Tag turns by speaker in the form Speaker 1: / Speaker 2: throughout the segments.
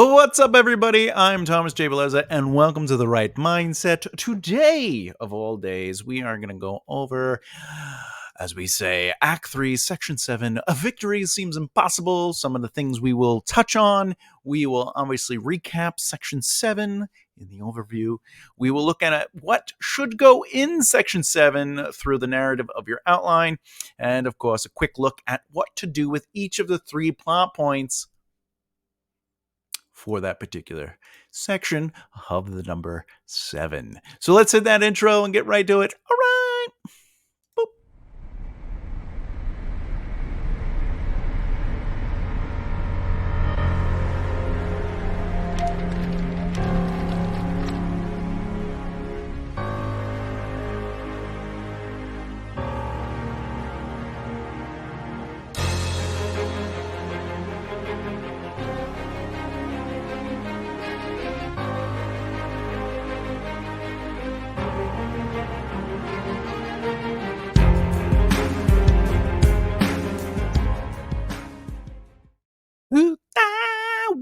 Speaker 1: What's up, everybody? I'm Thomas J. Bellezza, and welcome to The Right Mindset. Today, of all days, we are going to go over, as we say, Act 3, Section 7, A Victory Seems Impossible. Some of the things we will touch on. We will obviously recap Section 7 in the overview. We will look at what should go in Section 7 through the narrative of your outline. And, of course, a quick look at what to do with each of the 3 plot points for that particular section of the number 7. So let's hit that intro and get right to it. All right. Boop.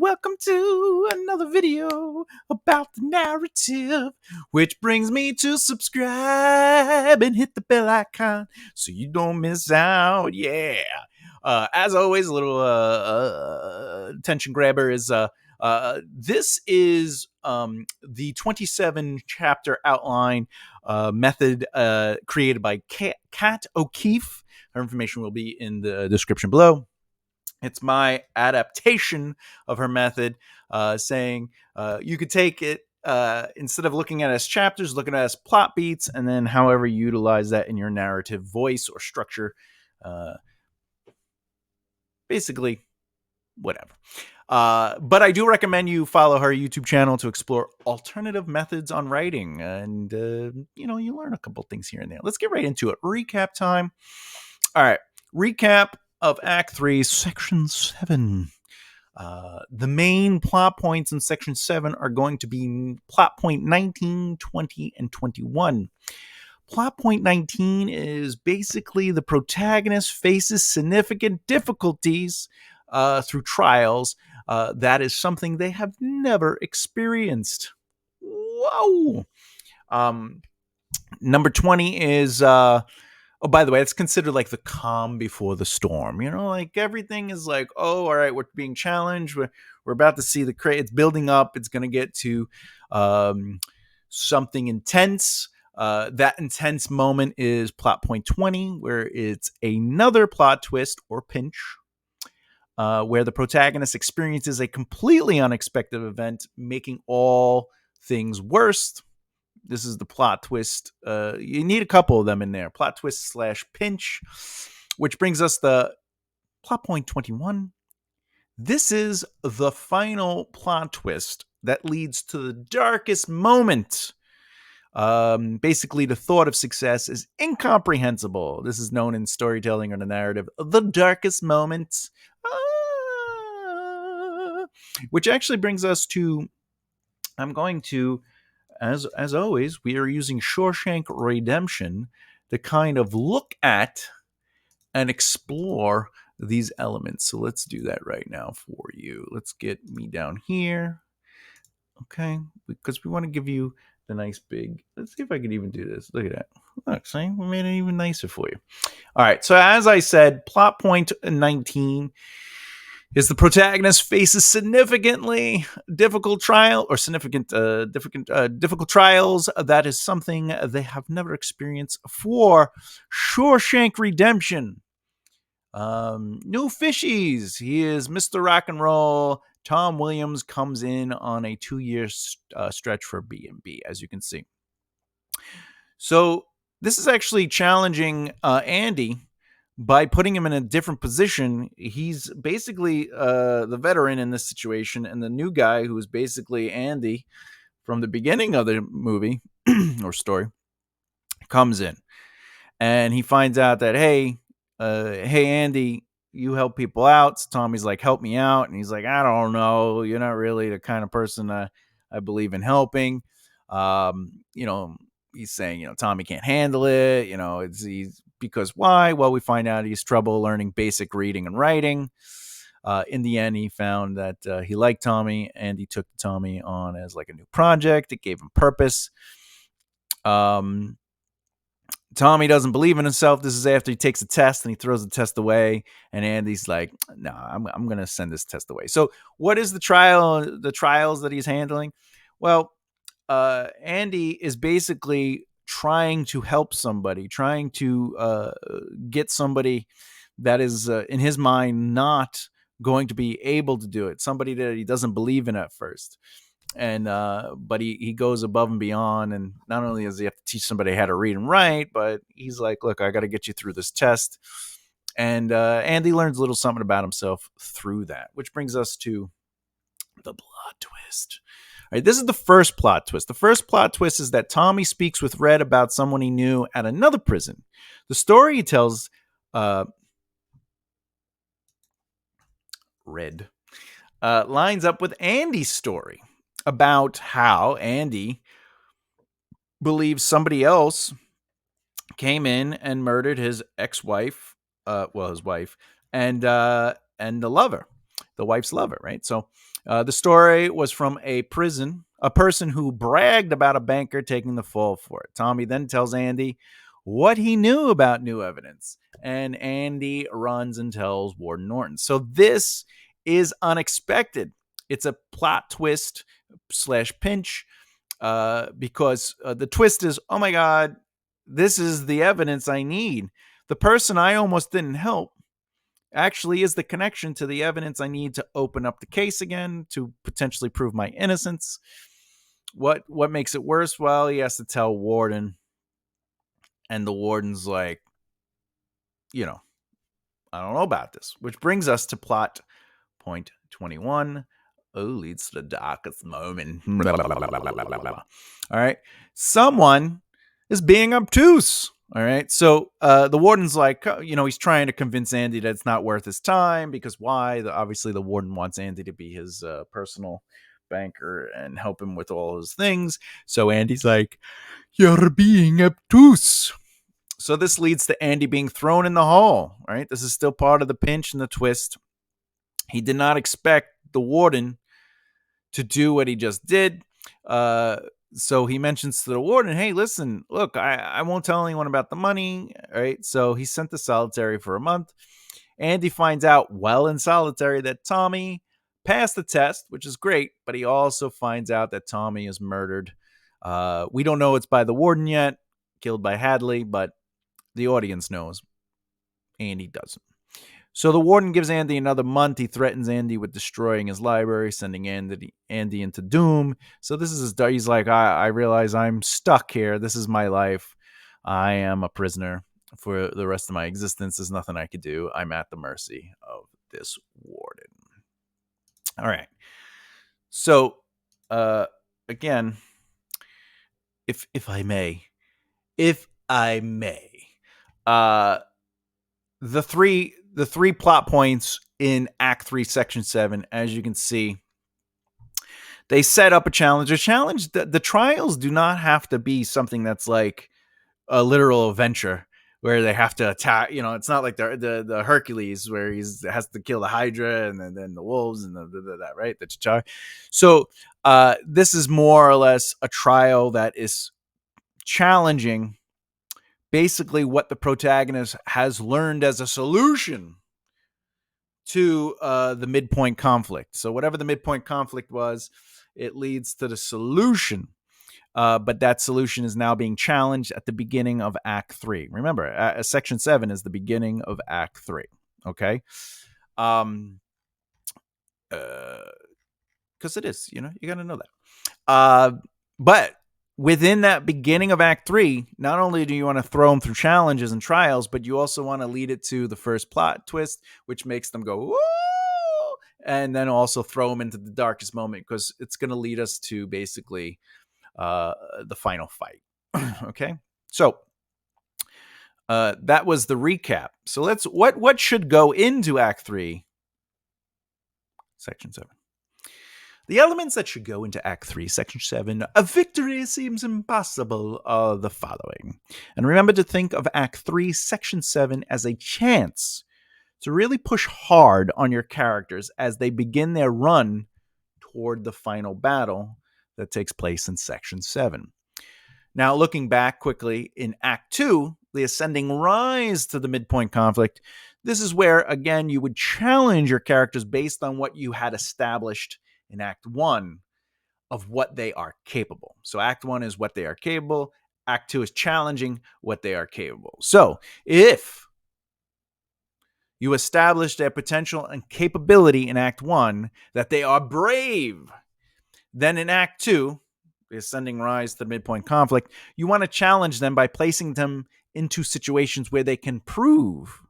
Speaker 1: Welcome to another video about the narrative, which brings me to subscribe and hit the bell icon so you don't miss out. Yeah. As always, a little attention grabber is this is the 27 chapter outline method created by Kat O'Keefe. Her information will be in the description below. It's my adaptation of her method, saying you could take it instead of looking at it as chapters, looking at it as plot beats, and then however you utilize that in your narrative voice or structure. Basically, whatever. But I do recommend you follow her YouTube channel to explore alternative methods on writing. And, you learn a couple things here and there. Let's get right into it. Recap time. All right. Recap of Act 3, Section 7. The main plot points in Section 7 are going to be plot point 19, 20, and 21. Plot point 19 is basically the protagonist faces significant difficulties through trials. That is something they have never experienced. Whoa! Number 20 is... oh, by the way, it's considered like the calm before the storm. Like everything is like, oh, all right, we're being challenged. We're about to see it's building up. It's going to get to something intense. That intense moment is plot point 20, where it's another plot twist or pinch, where the protagonist experiences a completely unexpected event, making all things worse. This is the plot twist. You need a couple of them in there. Plot twist / pinch, which brings us the plot point 21. This is the final plot twist that leads to the darkest moment. Basically, the thought of success is incomprehensible. This is known in storytelling or the narrative, the darkest moment. Which actually brings us to, I'm going to, as always, we are using Shawshank Redemption to kind of look at and explore these elements. So let's do that right now for you. Let's get me down here. Okay, because we want to give you the nice big, let's see if I can even do this. Look at that. Look, see, we made it even nicer for you. All right, so as I said, plot point 19 is the protagonist faces significantly difficult trial or significant difficult trials. That is something they have never experienced for Shawshank Redemption. New fishies. He is Mr. Rock and Roll. Tom Williams comes in on a 2-year stretch for B&B, as you can see. So this is actually challenging Andy by putting him in a different position. He's basically the veteran in this situation, and the new guy, who is basically Andy from the beginning of the movie or story, comes in. And he finds out that, hey, Andy, you help people out. So Tommy's like, help me out. And he's like, I don't know. You're not really the kind of person I believe in helping. He's saying, Tommy can't handle it. He's because why? Well, we find out he has trouble learning basic reading and writing. In the end, he found that he liked Tommy, and he took Tommy on as like a new project. It gave him purpose. Tommy doesn't believe in himself. This is after he takes a test and he throws the test away. And Andy's like, "No, I'm going to send this test away." So, what is the trial? The trials that he's handling? Well, Andy is basically trying to help somebody, trying to get somebody that is, in his mind, not going to be able to do it. Somebody that he doesn't believe in at first. And but he goes above and beyond, and not only does he have to teach somebody how to read and write, but he's like, "Look, I got to get you through this test." And Andy learns a little something about himself through that, which brings us to the plot twist. All right, this is the first plot twist. The first plot twist is that Tommy speaks with Red about someone he knew at another prison. The story he tells Red lines up with Andy's story about how Andy believes somebody else came in and murdered his ex-wife, his wife, and the wife's lover, right? So the story was from a person who bragged about a banker taking the fall for it. Tommy then tells Andy what he knew about new evidence, and Andy runs and tells Warden Norton. So this is unexpected. It's a plot twist / pinch, because the twist is, oh my God, this is the evidence I need. The person I almost didn't help actually is the connection to the evidence I need to open up the case again, to potentially prove my innocence. What makes it worse? Well, he has to tell Warden, and the Warden's like, I don't know about this, which brings us to plot point 21. Oh, leads to the darkest moment. All right. Someone is being obtuse. All right. So the Warden's like, he's trying to convince Andy that it's not worth his time, because why? Obviously, the Warden wants Andy to be his personal banker and help him with all his things. So Andy's like, "You're being obtuse." So this leads to Andy being thrown in the hole. Right. This is still part of the pinch and the twist. He did not expect the Warden to do what he just did. So he mentions to the Warden, "Hey, listen, look, I won't tell anyone about the money." Right. So he's sent to solitary for a month. Andy finds out while in solitary that Tommy passed the test, which is great, but he also finds out that Tommy is murdered. We don't know it's by the Warden yet, killed by Hadley, but the audience knows. Andy doesn't. So the Warden gives Andy another month. He threatens Andy with destroying his library, sending Andy into doom. So this is he's like, I realize I'm stuck here. This is my life. I am a prisoner for the rest of my existence. There's nothing I could do. I'm at the mercy of this Warden. All right. So again, if I may, the three plot points in Act 3, Section 7, as you can see, they set up a challenge. The trials do not have to be something that's like a literal adventure where they have to attack. It's not like the Hercules where he has to kill the Hydra and then the wolves and that, right? The T'Challa. So this is more or less a trial that is challenging basically what the protagonist has learned as a solution to the midpoint conflict. So whatever the midpoint conflict was, it leads to the solution. But that solution is now being challenged at the beginning of Act 3. Remember, Section 7 is the beginning of Act 3. Okay? Because it is, you got to know that. But within that beginning of Act 3, not only do you want to throw them through challenges and trials, but you also want to lead it to the first plot twist, which makes them go, woo! And then also throw them into the darkest moment, because it's going to lead us to basically the final fight. Okay? So that was the recap. So what should go into Act 3, Section 7? The elements that should go into Act 3, Section 7, a victory seems impossible, are the following. And remember to think of Act 3, Section 7 as a chance to really push hard on your characters as they begin their run toward the final battle that takes place in Section 7. Now, looking back quickly in Act 2, the ascending rise to the midpoint conflict, this is where, again, you would challenge your characters based on what you had established in Act 1 of what they are capable. So Act 1 is what they are capable. Act 2 is challenging what they are capable. So if you establish their potential and capability in Act 1 that they are brave, then in Act 2, the ascending rise to the midpoint conflict, you want to challenge them by placing them into situations where they can prove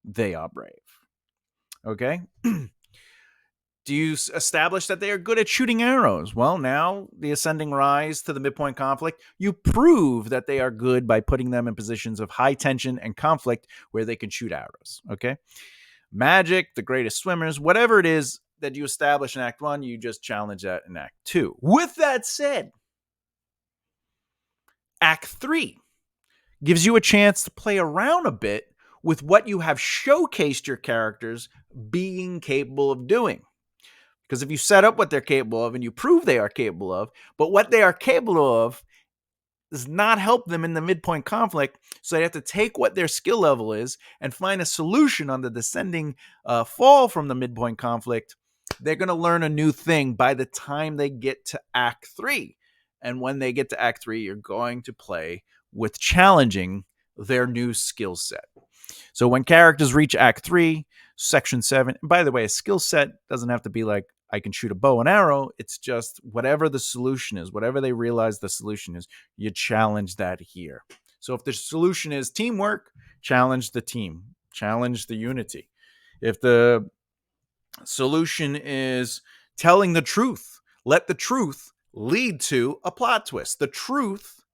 Speaker 1: they are brave. Okay? Do you establish that they are good at shooting arrows? Well, now the ascending rise to the midpoint conflict, you prove that they are good by putting them in positions of high tension and conflict where they can shoot arrows. Okay? Magic, the greatest swimmers, whatever it is that you establish in Act 1, you just challenge that in Act 2. With that said, Act 3 gives you a chance to play around a bit with what you have showcased your characters being capable of doing. Because if you set up what they're capable of and you prove they are capable of, but what they are capable of does not help them in the midpoint conflict, so they have to take what their skill level is and find a solution on the descending fall from the midpoint conflict, they're going to learn a new thing by the time they get to Act 3. And when they get to Act 3, you're going to play with challenging their new skill set. So when characters reach Act 3, Section 7, and by the way, a skill set doesn't have to be like, I can shoot a bow and arrow. It's just whatever the solution is, whatever they realize the solution is, you challenge that here. So if the solution is teamwork, challenge the team, challenge the unity. If the solution is telling the truth, let the truth lead to a plot twist. The truth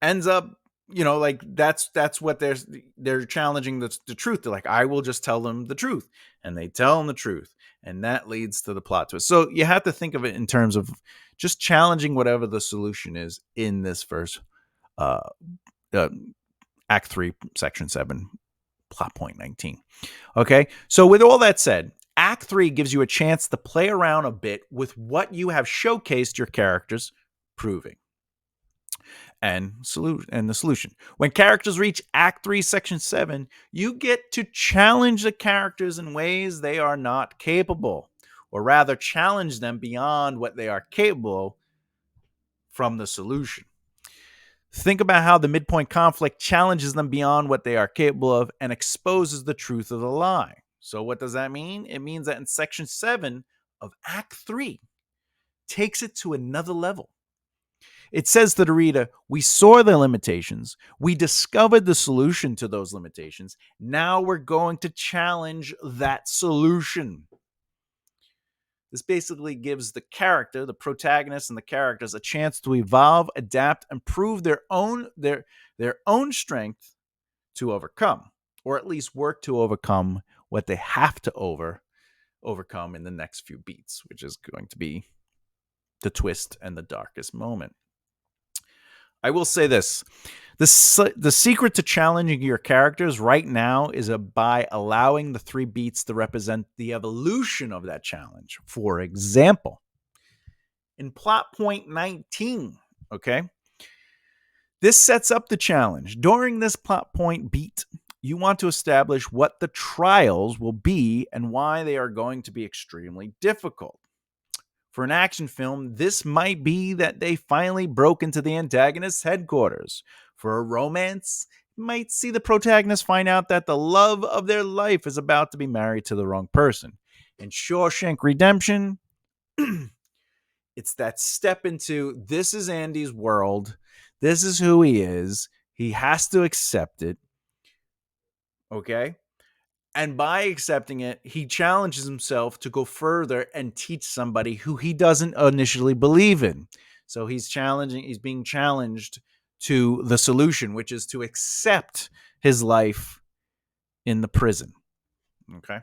Speaker 1: ends up, like that's what they're challenging the truth. They're like, I will just tell them the truth, and they tell them the truth, and that leads to the plot twist. So you have to think of it in terms of just challenging whatever the solution is in this first Act 3, Section 7, plot point 19. Okay, so with all that said, Act 3 gives you a chance to play around a bit with what you have showcased your characters proving. And the solution. When characters reach Act 3, Section 7, you get to challenge the characters in ways they are not capable, or rather challenge them beyond what they are capable from the solution. Think about how the midpoint conflict challenges them beyond what they are capable of and exposes the truth of the lie. So what does that mean? It means that in Section 7 of Act 3 takes it to another level. It says to the reader, we saw the limitations. We discovered the solution to those limitations. Now we're going to challenge that solution. This basically gives the character, the protagonist and the characters, a chance to evolve, adapt, and prove their own strength to overcome, or at least work to overcome what they have to overcome in the next few beats, which is going to be the twist and the darkest moment. I will say this. The secret to challenging your characters right now is by allowing the 3 beats to represent the evolution of that challenge. For example, in plot point 19, okay, this sets up the challenge. During this plot point beat, you want to establish what the trials will be and why they are going to be extremely difficult. For an action film, this might be that they finally broke into the antagonist's headquarters. For a romance, you might see the protagonist find out that the love of their life is about to be married to the wrong person. In Shawshank Redemption, it's that step into, this is Andy's world. This is who he is. He has to accept it. Okay? And by accepting it, he challenges himself to go further and teach somebody who he doesn't initially believe in. So he's being challenged to the solution, which is to accept his life in the prison. Okay.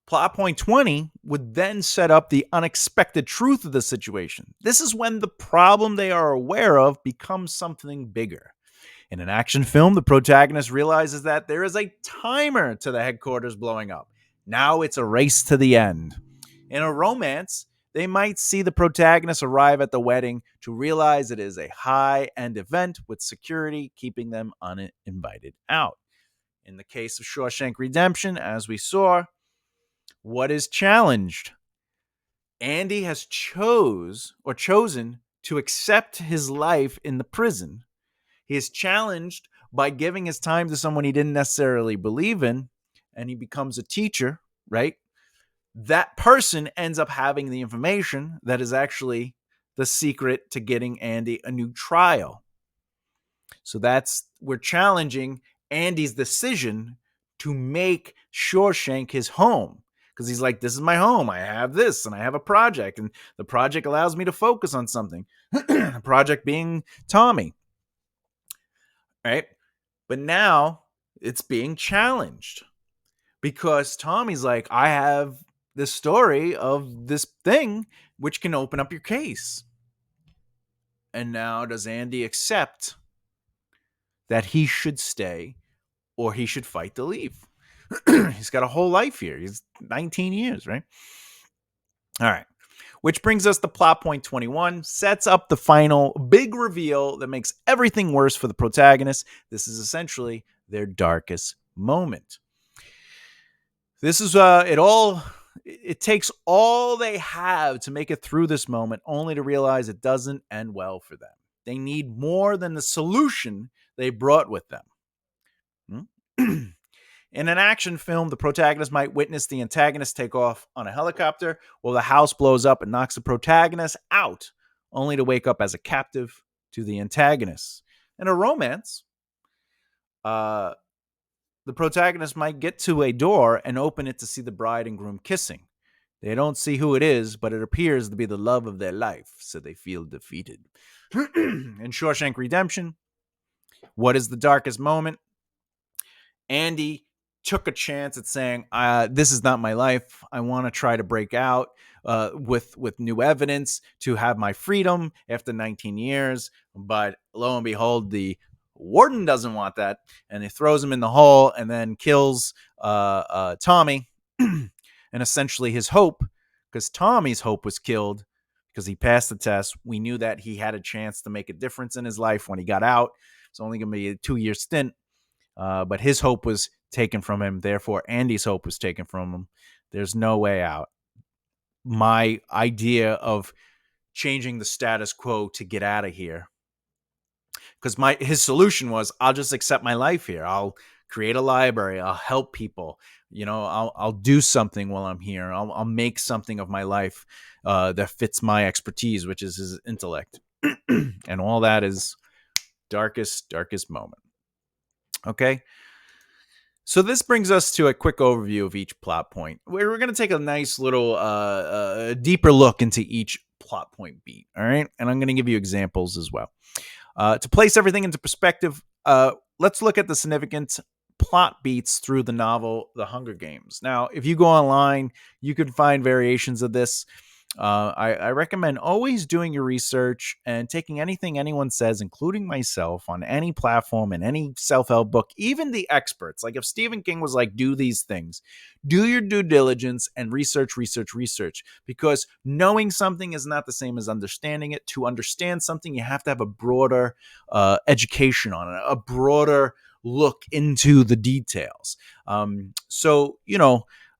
Speaker 1: Plot point 20 would then set up the unexpected truth of the situation. This is when the problem they are aware of becomes something bigger. In an action film, the protagonist realizes that there is a timer to the headquarters blowing up. Now it's a race to the end. In a romance, they might see the protagonist arrive at the wedding to realize it is a high-end event with security keeping them uninvited out. In the case of Shawshank Redemption, as we saw, what is challenged? Andy has chosen to accept his life in the prison. He is challenged by giving his time to someone he didn't necessarily believe in, and he becomes a teacher, right? That person ends up having the information that is actually the secret to getting Andy a new trial. So we're challenging Andy's decision to make Shawshank his home. Because he's like, this is my home. I have this and I have a project. And the project allows me to focus on something. The project being Tommy. Right? But now it's being challenged. Because Tommy's like, I have this story of this thing which can open up your case. And now does Andy accept that he should stay or he should fight to leave? He's got a whole life here. He's 19 years, right? All right. Which brings us to plot point 21, sets up the final big reveal that makes everything worse for the protagonist. This is essentially their darkest moment. This is it takes all they have to make it through this moment, only to realize it doesn't end well for them. They need more than the solution they brought with them. In an action film, the protagonist might witness the antagonist take off on a helicopter while the house blows up and knocks the protagonist out, only to wake up as a captive to the antagonist. In a romance, the protagonist might get to a door and open it to see the bride and groom kissing. They don't see who it is, but it appears to be the love of their life, so they feel defeated. In Shawshank Redemption, what is the darkest moment? Andy took a chance at saying, this is not my life. I want to try to break out with new evidence to have my freedom after 19 years. But lo and behold, the warden doesn't want that. And he throws him in the hole and then kills Tommy. And essentially his hope, because Tommy's hope was killed because he passed the test. We knew that he had a chance to make a difference in his life when he got out. It's only going to be a 2-year stint. But his hope was taken from him. Therefore, Andy's hope was taken from him. There's no way out. My idea of changing the status quo to get out of here, because his solution was, I'll just accept my life here. I'll create a library. I'll help people. I'll do something while I'm here. I'll make something of my life that fits my expertise, which is his intellect. And all that is darkest moment. Okay. So this brings us to a quick overview of each plot point. We're going to take a nice little deeper look into each plot point beat. All right. And I'm going to give you examples as well. To place everything into perspective, let's look at the significant plot beats through the novel The Hunger Games. Now, if you go online, you can find variations of this. I recommend always doing your research and taking anything anyone says, including myself, on any platform and any self-help book, even the experts. Like if Stephen King was like, do these things, do your due diligence and research, because knowing something is not the same as understanding it. To understand something, you have to have a broader education on it, a broader look into the details.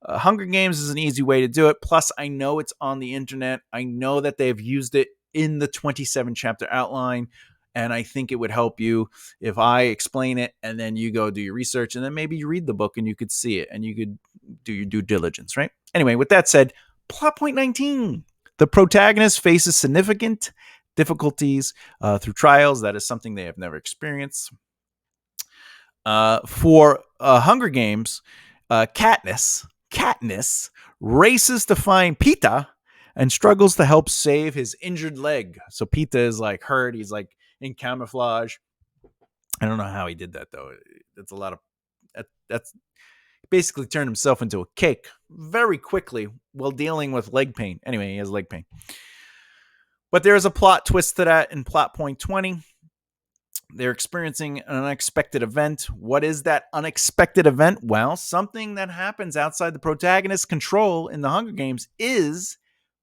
Speaker 1: Hunger Games is an easy way to do it. Plus, I know it's on the internet. I know that they've used it in the 27-chapter outline, and I think it would help you if I explain it, and then you go do your research, and then maybe you read the book, and you could see it, and you could do your due diligence, right? Anyway, with that said, plot point 19. The protagonist faces significant difficulties through trials. That is something they have never experienced. For Hunger Games, Katniss races to find Peeta and struggles to help save his injured leg. So Peeta is like hurt. He's like in camouflage. I don't know how he did that though. That's a lot of that's basically turned himself into a cake very quickly while dealing with leg pain. Anyway, he has leg pain. But there's a plot twist to that in plot point 20. They're experiencing an unexpected event. What is that unexpected event? Well, something that happens outside the protagonist's control in the Hunger Games is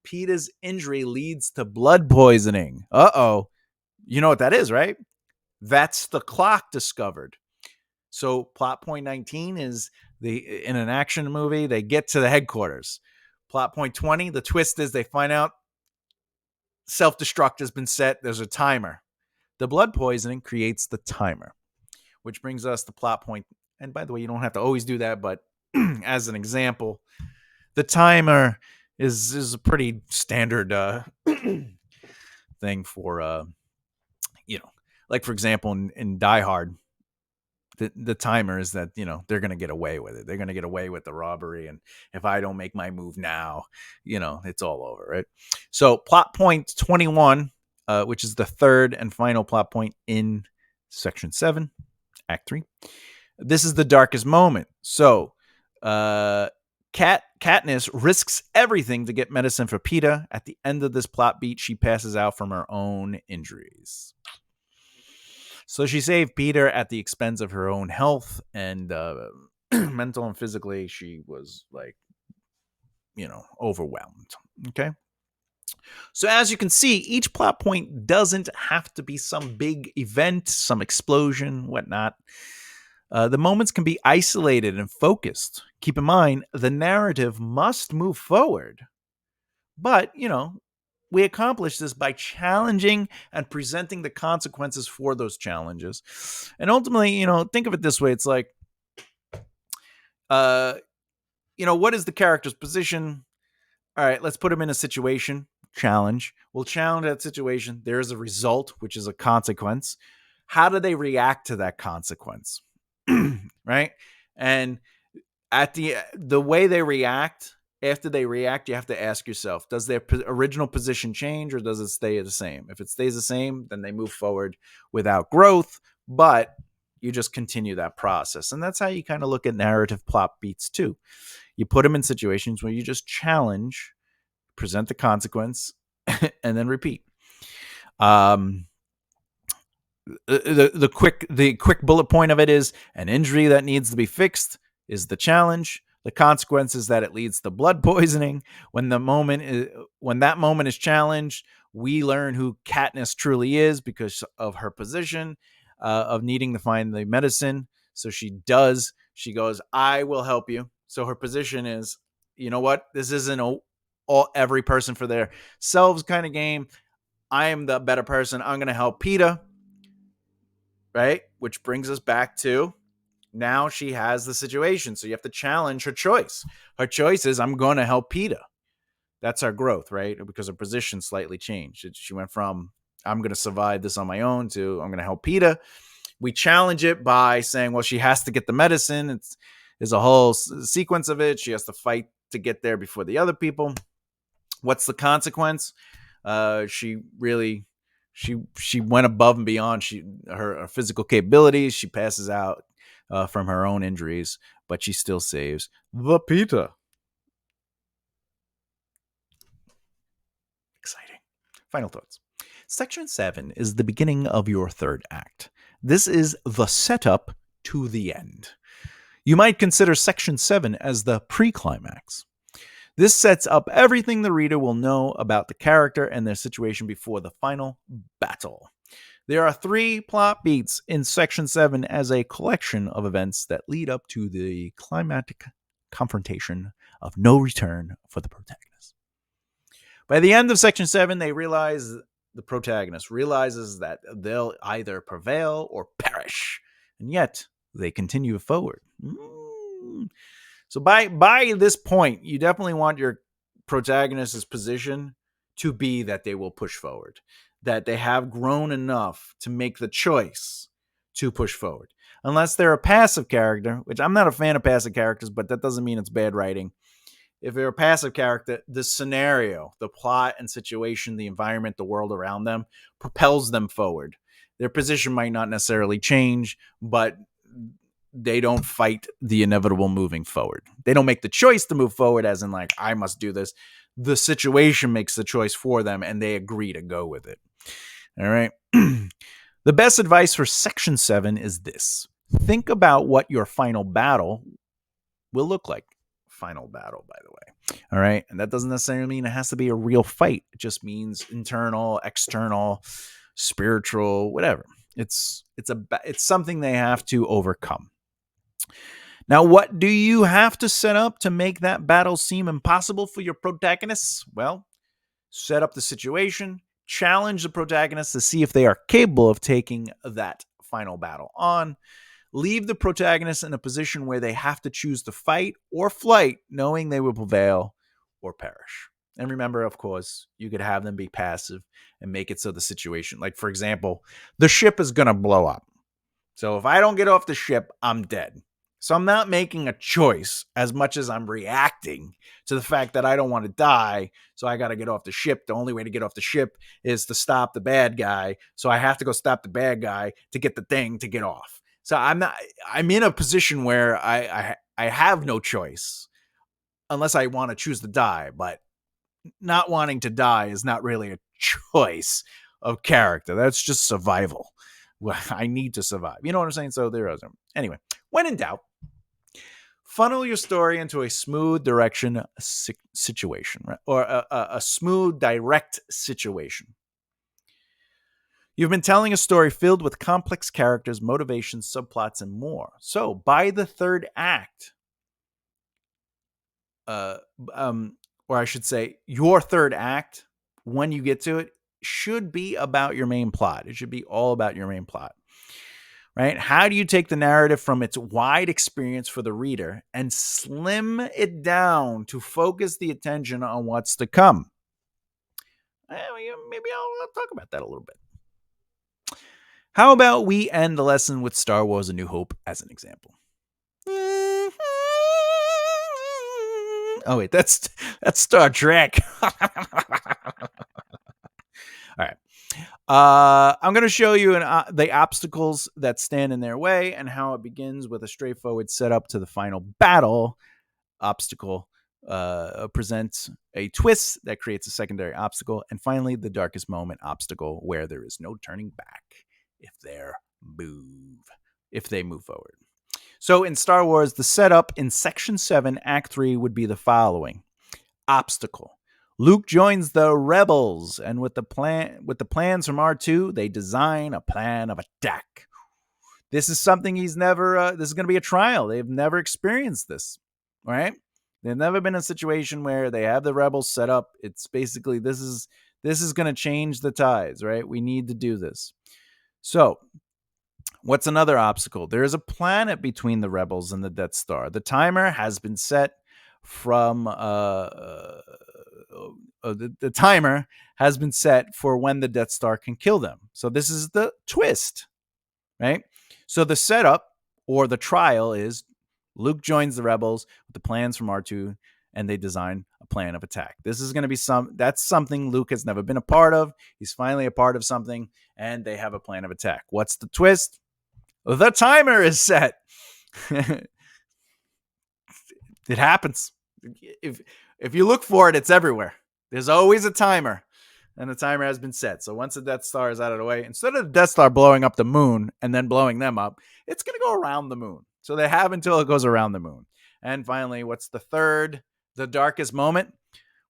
Speaker 1: Peeta's injury leads to blood poisoning. Uh-oh. You know what that is, right? That's the clock discovered. So plot point 19 is in an action movie, they get to the headquarters. Plot point 20, the twist is they find out self-destruct has been set. There's a timer. The blood poisoning creates the timer, which brings us to plot point. And by the way, you don't have to always do that, but as an example, the timer is a pretty standard thing for, like for example, in Die Hard, the timer is that, they're going to get away with it. They're going to get away with the robbery. And if I don't make my move now, it's all over, right? So plot point 21, which is the third and final plot point in section 7, act 3. This is the darkest moment. So Katniss risks everything to get medicine for Peeta. At the end of this plot beat, she passes out from her own injuries. So she saved Peeta at the expense of her own health, and mental and physically, she was overwhelmed. Okay. So as you can see, each plot point doesn't have to be some big event, some explosion, whatnot. The moments can be isolated and focused. Keep in mind, the narrative must move forward. But, we accomplish this by challenging and presenting the consequences for those challenges. And ultimately, think of it this way. It's like, what is the character's position? All right, let's put him in a situation, challenge. We'll challenge that situation. There is a result, which is a consequence. How do they react to that consequence? Right? And at the way they react, after they react, you have to ask yourself, does their original position change or does it stay the same? If it stays the same, then they move forward without growth, but you just continue that process. And that's how you kind of look at narrative plot beats too. You put them in situations where you just challenge, present the consequence, and then repeat. The quick bullet point of it is an injury that needs to be fixed is the challenge. The consequence is that it leads to blood poisoning. When that moment is challenged, we learn who Katniss truly is because of her position of needing to find the medicine. So she goes, I will help you. So her position is, you know what? This isn't every person for their selves kind of game. I am the better person. I'm going to help Peeta. Right? Which brings us back to now she has the situation. So you have to challenge her choice. Her choice is, I'm going to help Peeta. That's our growth, right? Because her position slightly changed. She went from, I'm going to survive this on my own to, I'm going to help Peeta. We challenge it by saying, well, she has to get the medicine. There's a whole sequence of it. She has to fight to get there before the other people. What's the consequence? She went above and beyond her physical capabilities. She passes out from her own injuries, but she still saves the Peeta. Exciting. Final thoughts. Section 7 is the beginning of your third act. This is the setup to the end. You might consider Section 7 as the pre-climax. This sets up everything the reader will know about the character and their situation before the final battle. There are 3 plot beats in Section 7 as a collection of events that lead up to the climactic confrontation of no return for the protagonist. By the end of Section 7, the protagonist realizes that they'll either prevail or perish, and yet they continue forward. So by this point, you definitely want your protagonist's position to be that they will push forward, that they have grown enough to make the choice to push forward. Unless they're a passive character, which I'm not a fan of passive characters, but that doesn't mean it's bad writing. If they're a passive character, the scenario, the plot and situation, the environment, the world around them propels them forward. Their position might not necessarily change, but they don't fight the inevitable moving forward. They don't make the choice to move forward as in like, I must do this. The situation makes the choice for them and they agree to go with it. All right. The best advice for Section 7 is this. Think about what your final battle will look like. Final battle, by the way. All right. And that doesn't necessarily mean it has to be a real fight. It just means internal, external, spiritual, whatever. It's something they have to overcome. Now, what do you have to set up to make that battle seem impossible for your protagonists? Well, set up the situation, challenge the protagonists to see if they are capable of taking that final battle on. Leave the protagonists in a position where they have to choose to fight or flight, knowing they will prevail or perish. And remember, of course, you could have them be passive and make it so the situation, like, for example, the ship is going to blow up. So if I don't get off the ship, I'm dead. So I'm not making a choice as much as I'm reacting to the fact that I don't want to die. So I got to get off the ship. The only way to get off the ship is to stop the bad guy. So I have to go stop the bad guy to get the thing to get off. So I'm in a position where I have no choice unless I want to choose to die. But not wanting to die is not really a choice of character. That's just survival. Well, I need to survive. You know what I'm saying? So there is. Anyway, when in doubt, funnel your story into a smooth direction situation, right? Or a smooth, direct situation. You've been telling a story filled with complex characters, motivations, subplots, and more. So by the third act, or I should say, your third act, when you get to it, should be about your main plot. It should be all about your main plot. Right? How do you take the narrative from its wide experience for the reader and slim it down to focus the attention on what's to come? Maybe I'll talk about that a little bit. How about we end the lesson with Star Wars: A New Hope as an example? Oh wait, that's Star Trek. All right. I'm going to show you the obstacles that stand in their way and how it begins with a straightforward setup to the final battle. Obstacle presents a twist that creates a secondary obstacle. And finally, the darkest moment obstacle where there is no turning back if they move forward. So in Star Wars, the setup in Section 7, Act 3 would be the following. Obstacle. Luke joins the rebels, and with the plans from R2, they design a plan of attack. This is something he's never. This is going to be a trial. They've never experienced this, right? They've never been in a situation where they have the rebels set up. It's basically this is going to change the tides, right? We need to do this. So, what's another obstacle? There is a planet between the rebels and the Death Star. The timer has been set from the timer has been set for when the Death Star can kill them. So this is the twist, right? So the setup or the trial is Luke joins the rebels with the plans from R2 and they design a plan of attack. This is going to be that's something Luke has never been a part of. He's finally a part of something and they have a plan of attack. What's the twist? The timer is set. It happens. If you look for it, it's everywhere. There's always a timer, and the timer has been set. So once the Death Star is out of the way, instead of the Death Star blowing up the moon and then blowing them up, it's going to go around the moon. So they have until it goes around the moon. And finally, what's the darkest moment?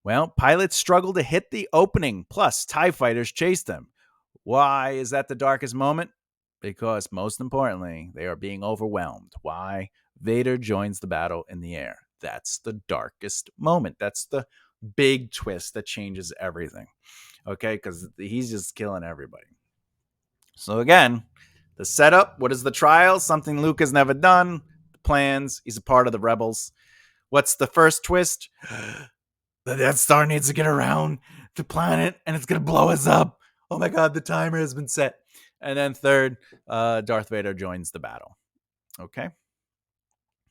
Speaker 1: Well, pilots struggle to hit the opening, plus TIE fighters chase them. Why is that the darkest moment? Because most importantly, they are being overwhelmed. Why? Vader joins the battle in the air. That's the darkest moment. That's the big twist that changes everything. Okay, because he's just killing everybody. So again, the setup, what is the trial? Something Luke has never done. The plans, he's a part of the rebels. What's the first twist? The Death Star needs to get around the planet and it's going to blow us up. Oh my God, the timer has been set. And then third, Darth Vader joins the battle. Okay,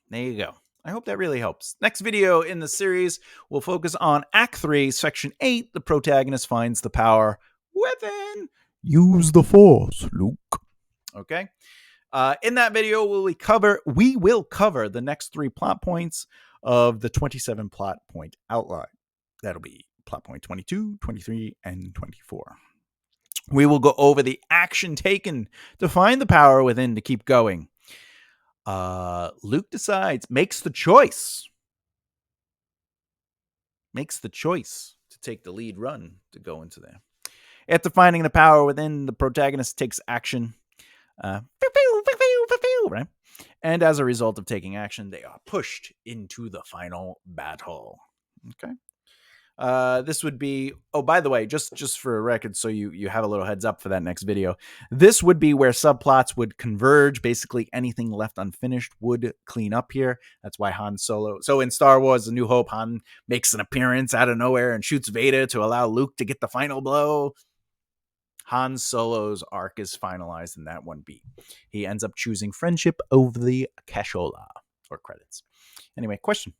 Speaker 1: there you go. I hope that really helps. Next video in the series will focus on Act 3, Section 8. The protagonist finds the power within. Use the Force, Luke. Okay. In that video, we will cover the next 3 plot points of the 27 plot point outline. That'll be plot point 22, 23, and 24. We will go over the action taken to find the power within to keep going. Luke decides, makes the choice to take the lead run to go into there. After finding the power within, the protagonist takes action. Right? And as a result of taking action, they are pushed into the final battle. Okay. This would be, oh, by the way, just for a record, so you have a little heads up for that next video. This would be where subplots would converge. Basically, anything left unfinished would clean up here. That's why Han Solo. So in Star Wars: A New Hope, Han makes an appearance out of nowhere and shoots Vader to allow Luke to get the final blow. Han Solo's arc is finalized in that one beat. He ends up choosing friendship over the cashola or credits. Anyway, question.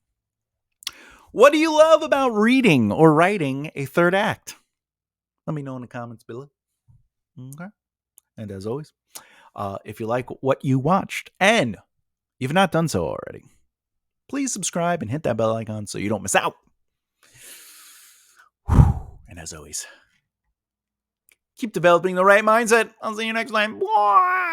Speaker 1: What do you love about reading or writing a third act? Let me know in the comments below. Okay. And as always, if you like what you watched and you've not done so already, please subscribe and hit that bell icon so you don't miss out. And as always, keep developing the right mindset. I'll see you next time. Bye.